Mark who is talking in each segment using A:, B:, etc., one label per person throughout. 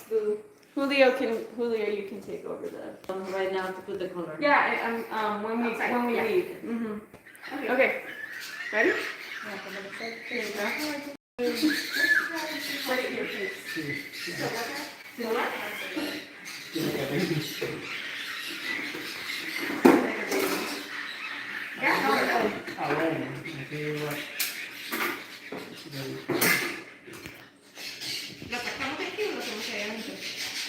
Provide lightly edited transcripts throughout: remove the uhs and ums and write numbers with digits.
A: blue. Julio, you can take over the
B: right now to put the color.
A: Yeah, when we leave. Okay. Ready?
B: Yeah,
A: Here you go. Put it here, please. Silhouette?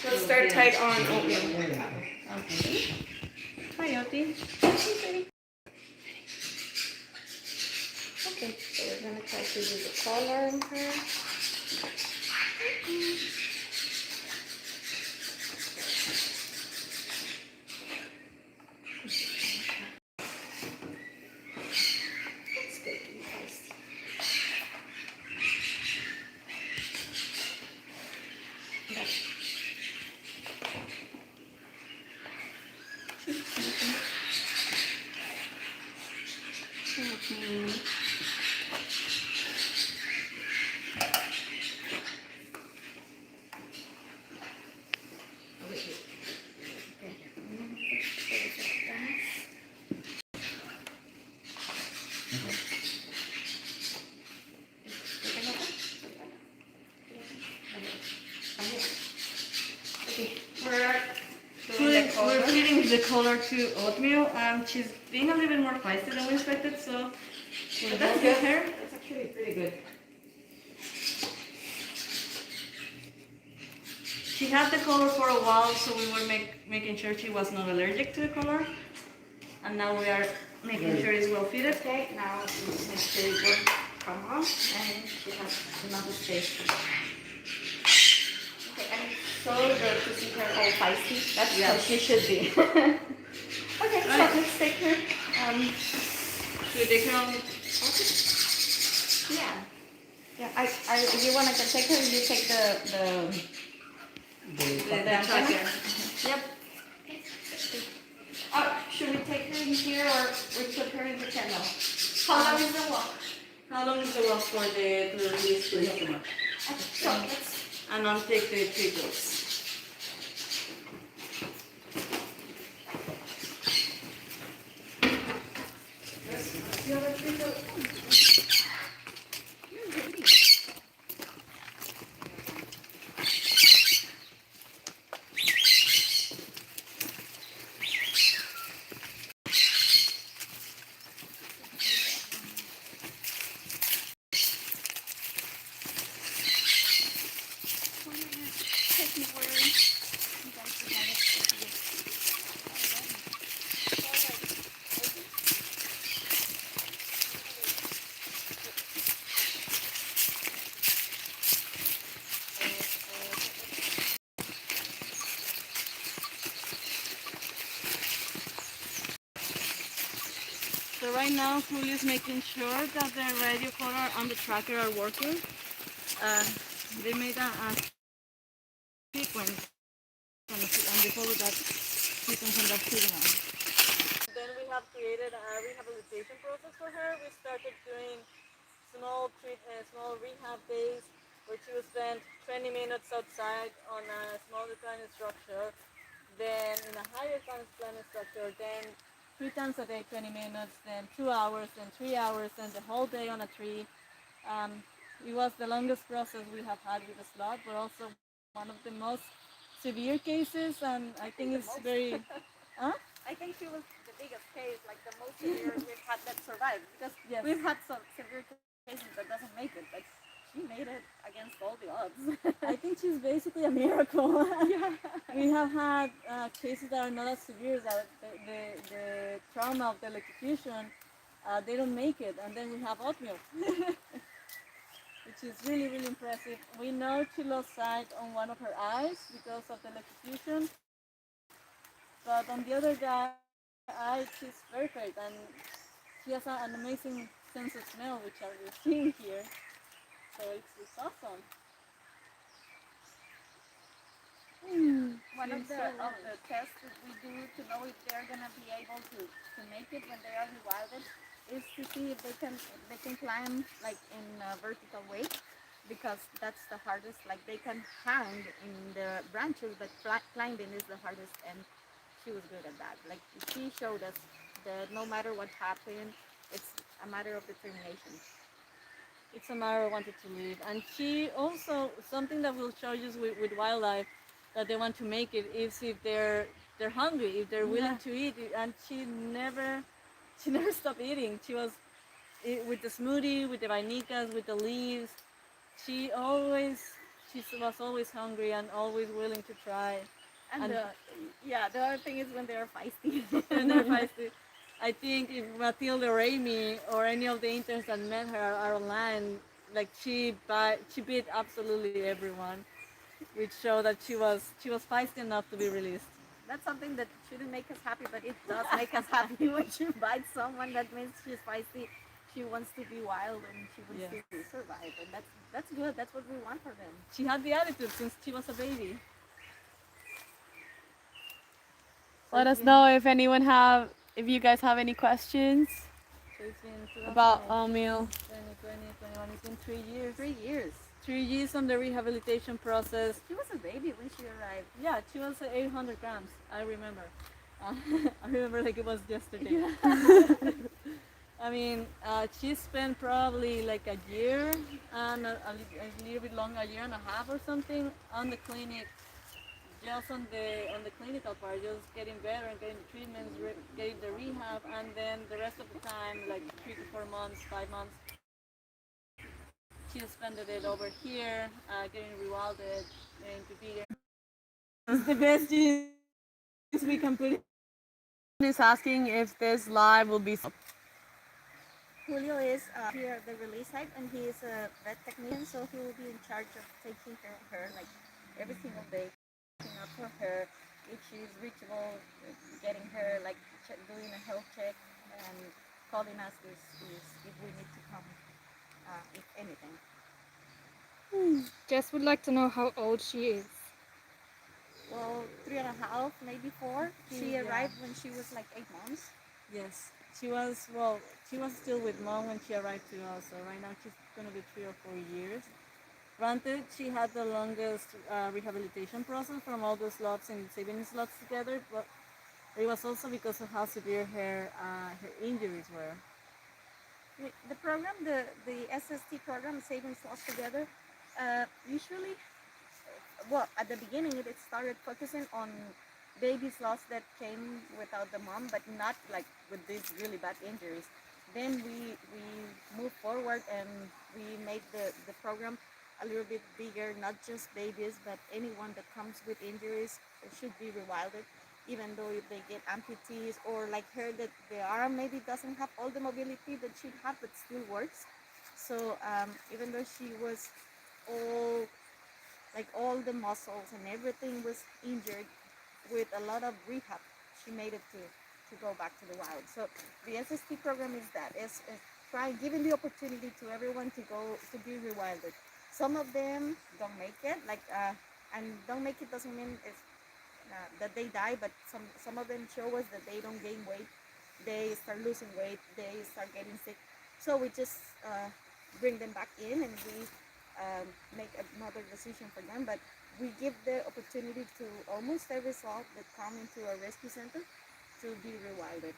A: Let's start tight on oatmeal.
B: Okay. Hi, Oti.
A: Okay, so we're gonna try to do the color in her. That's good, you guys.
B: We're feeding the color to Oatmeal. She's being a little bit more feisty than we expected, so we're
A: That's
B: both
A: good.
B: with her.
A: That's actually pretty good.
B: She had the color for a while, so we were making sure she was not allergic to the color. And now we are making sure it's well fitted.
A: Okay, now we make sure it will come on and she has enough space. Okay, and it's so good to see her all feisty. That's how she should be. Okay, so let's take her.
B: Should we take her on?
A: Yeah. Yeah, if you want, I can take her. You take the
B: tracker.
A: Yep. Should we take her in here or we put her in the kennel? How long is the walk?
B: How long is the walk for the to release the stomach?
A: So let's.
B: And I'll take the treats.
A: The other treacle.
B: So right now, Julio is making sure that the radio collar and the tracker are working. They made a sequence and they follow that sequence and that signal. Then we have created a rehabilitation process for her. We started doing small rehab days where she would spend 20 minutes outside on a small reclining structure, then in a higher reclining structure, then 3 times a day, 20 minutes, then 2 hours, then 3 hours, then the whole day on a tree. It was the longest process we have had with the slot, but also one of the most severe cases, and I think it's very... Huh?
C: I think she was the biggest case, like the most severe we've had that survived. Because
B: Yes.
C: we've had some severe cases that doesn't make it, but she made it against all the odds.
B: I think she's basically a miracle.
C: Yeah.
B: We have had cases that are not as severe, that the trauma of the electrocution, they don't make it, and then we have Oatmeal, which is really, really impressive. We know she lost sight on one of her eyes because of the electrocution, but on the other eye, she's perfect, and she has an amazing sense of smell, which we're seeing here. So it's awesome.
C: One of the tests that we do to know if they're gonna be able to make it when they are rewilded is to see if they can climb like in a vertical way. because that's the hardest. Like they can hang in the branches, but climbing is the hardest, and she was good at that. Like she showed us that no matter what happened, it's a matter of determination.
B: It's a matter of wanting to live. And she also, something that will show you with wildlife, that they want to make it is if they're hungry, if they're willing to eat. And she never stopped eating. She was with the smoothie, with the vainicas, with the leaves. She always, she was always hungry and always willing to try.
C: And yeah, the other thing is when they are feisty.
B: And they're feisty. I think if Matilda or Amy or any of the interns that met her are online, like she beat absolutely everyone, which showed that she was feisty enough to be released.
C: That's something that shouldn't make us happy, but it does make us happy when she bites someone. That means she's feisty. She wants to be wild and she wants
B: Yeah.
C: to survive, and that's good. That's what we want for them.
B: She had the attitude since she was a baby.
D: Let us know if you guys have any questions
B: So it's been
D: about
B: 2020,
D: Oatmeal.
B: 2021. It's been 3 years.
C: 3 years.
B: 3 years on the rehabilitation process.
C: She was a baby when she arrived.
B: Yeah, she was 800 grams. I remember. I remember like it was yesterday. I mean, she spent probably like a year and a little bit longer, a year and a half or something on the clinic, just on the clinical part, just getting better and getting the treatments, getting the rehab, and then the rest of the time, like 3 to 4 months, 5 months, she spent it over here, getting rewilded, getting to be there. It's the best jeans we can put.
D: Is asking if this live will be.
C: Julio is here at the release site, and he is a vet technician, so he will be in charge of taking care of her like every single day, looking up for her if she's reachable, getting her like doing a health check, and calling us if we need to come, if anything.
E: Jess would like to know how old she is.
C: Well, 3.5, maybe 4. She arrived when she was like 8 months.
B: Yes, she was still with mom when she arrived to us. So right now she's gonna be 3 or 4 years. Granted, she had the longest rehabilitation process from all the slots and saving slots together, but it was also because of how severe her injuries were.
C: The program, the SST program, Saving Slots Together, usually, well, at the beginning it started focusing on baby sloths that came without the mom, but not like with these really bad injuries. Then we moved forward and we made the program a little bit bigger, not just babies, but anyone that comes with injuries should be rewilded, even though if they get amputees or like her, that the arm maybe doesn't have all the mobility that she'd have, but still works. So even though she was all the muscles and everything was injured, with a lot of rehab, she made it to go back to the wild. So the SST program is that, is giving the opportunity to everyone to go to be rewilded. Some of them don't make it, and don't make it doesn't mean that they die, but some of them show us that they don't gain weight, they start losing weight, they start getting sick. So we just bring them back in, and we make another decision for them. But we give the opportunity to almost every sloth that come into a rescue center to be rewilded.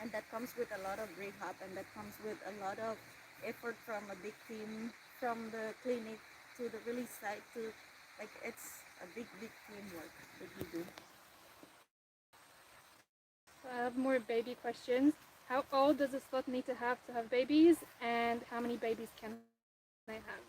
C: And that comes with a lot of rehab, and that comes with a lot of effort from a big team, from the clinic to the release site to, like, it's a big teamwork that we do.
E: I have more baby questions. How old does a sloth need to have babies, and how many babies can they have?